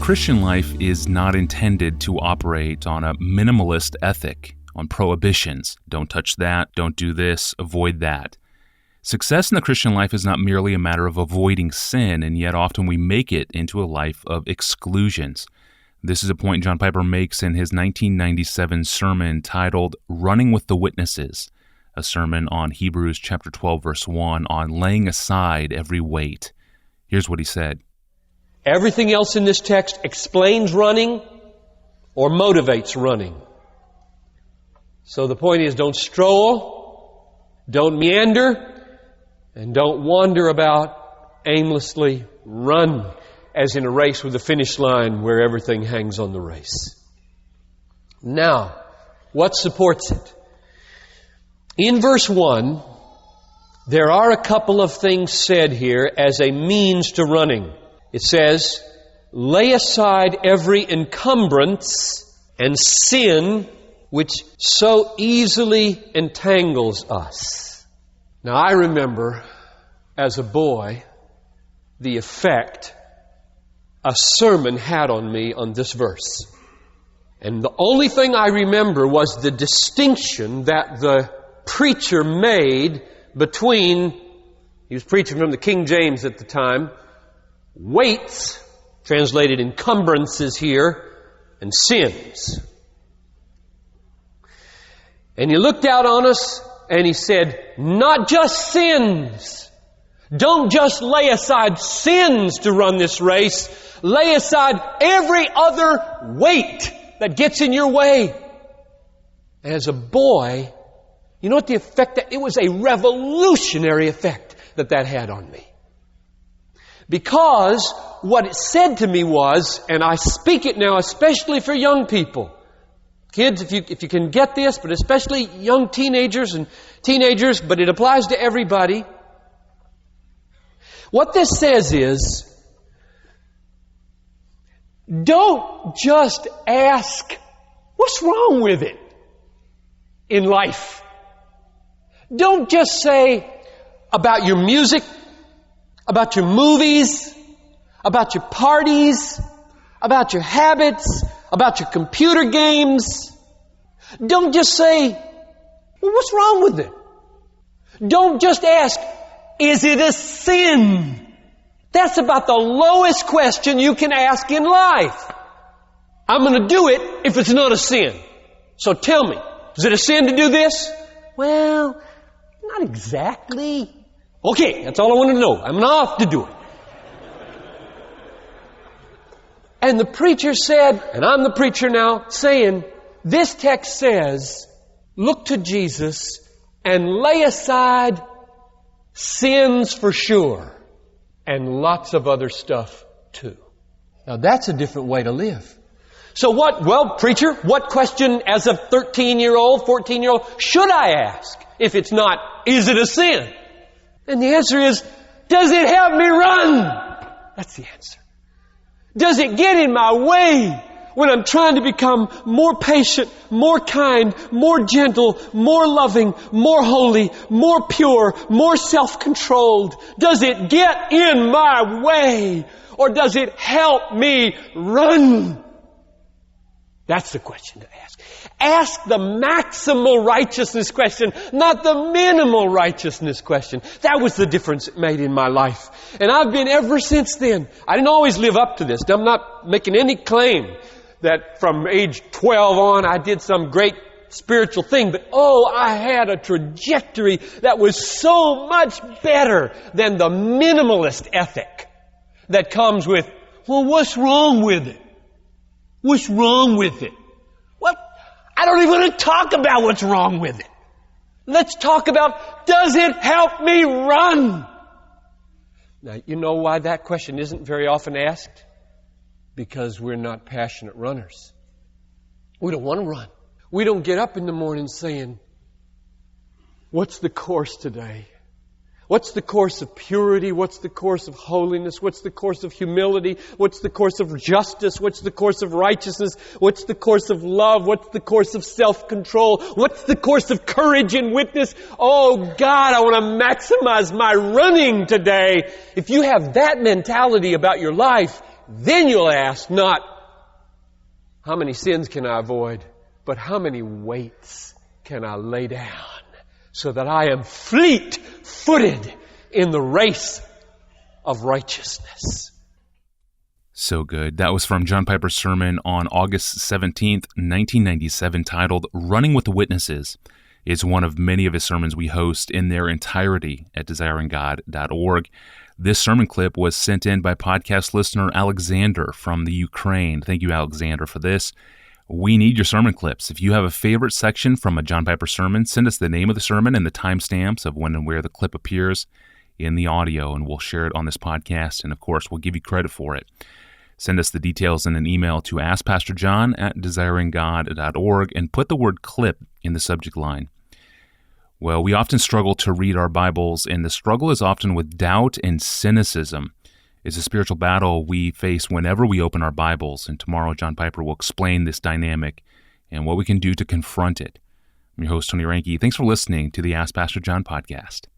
Christian life is not intended to operate on a minimalist ethic, on prohibitions. Don't touch that, don't do this, avoid that. Success in the Christian life is not merely a matter of avoiding sin, and yet often we make it into a life of exclusions. This is a point John Piper makes in his 1997 sermon titled Running with the Witnesses, a sermon on Hebrews chapter 12, verse 1, on laying aside every weight. Here's what he said. Everything else in this text explains running or motivates running. So the point is, don't stroll, don't meander, and don't wander about aimlessly. Run as in a race with a finish line where everything hangs on the race. Now, what supports it? In verse 1, there are a couple of things said here as a means to running. It says, lay aside every encumbrance and sin which so easily entangles us. Now I remember as a boy the effect a sermon had on me on this verse. And the only thing I remember was the distinction that the preacher made between, he was preaching from the King James at the time, weights, translated encumbrances here, and sins. And he looked out on us and he said, not just sins. Don't just lay aside sins to run this race. Lay aside every other weight that gets in your way. And as a boy, you know what the effect, it was a revolutionary effect that had on me. Because what it said to me was, and I speak it now especially for young people, kids, if you can get this, but especially young teenagers, but it applies to everybody. What this says is, don't just ask, what's wrong with it in life? Don't just say about your music, about your movies, about your parties, about your habits, about your computer games. Don't just say, well, what's wrong with it? Don't just ask, is it a sin? That's about the lowest question you can ask in life. I'm going to do it if it's not a sin. So tell me, is it a sin to do this? Well, not exactly. Okay, that's all I want to know. I'm not off to do it. And the preacher said, and I'm the preacher now, saying, this text says, look to Jesus and lay aside sins for sure, and lots of other stuff too. Now that's a different way to live. So what, well, preacher, what question as a 13-year-old, 14-year-old should I ask? If it's not, is it a sin? And the answer is, does it help me run? That's the answer. Does it get in my way when I'm trying to become more patient, more kind, more gentle, more loving, more holy, more pure, more self-controlled? Does it get in my way, or does it help me run? That's the question to ask. Ask the maximal righteousness question, not the minimal righteousness question. That was the difference it made in my life. And I've been ever since then. I didn't always live up to this. I'm not making any claim that from age 12 on I did some great spiritual thing. But I had a trajectory that was so much better than the minimalist ethic that comes with, well, what's wrong with it? What's wrong with it? Well, I don't even want to talk about what's wrong with it. Let's talk about, does it help me run? Now, you know why that question isn't very often asked? Because we're not passionate runners. We don't want to run. We don't get up in the morning saying, what's the course today? What's the course of purity? What's the course of holiness? What's the course of humility? What's the course of justice? What's the course of righteousness? What's the course of love? What's the course of self-control? What's the course of courage and witness? Oh God, I want to maximize my running today. If you have that mentality about your life, then you'll ask not, how many sins can I avoid, but how many weights can I lay down so that I am fleet-footed in the race of righteousness. So good. That was from John Piper's sermon on August 17th, 1997, titled Running with the Witnesses. It's one of many of his sermons we host in their entirety at desiringgod.org. This sermon clip was sent in by podcast listener Alexander from the Ukraine. Thank you, Alexander, for this. We need your sermon clips. If you have a favorite section from a John Piper sermon, send us the name of the sermon and the timestamps of when and where the clip appears in the audio, and we'll share it on this podcast, and of course, we'll give you credit for it. Send us the details in an email to askpastorjohn@desiringgod.org and put the word clip in the subject line. Well, we often struggle to read our Bibles, and the struggle is often with doubt and cynicism. It's a spiritual battle we face whenever we open our Bibles, and tomorrow John Piper will explain this dynamic and what we can do to confront it. I'm your host, Tony Reinke. Thanks for listening to the Ask Pastor John podcast.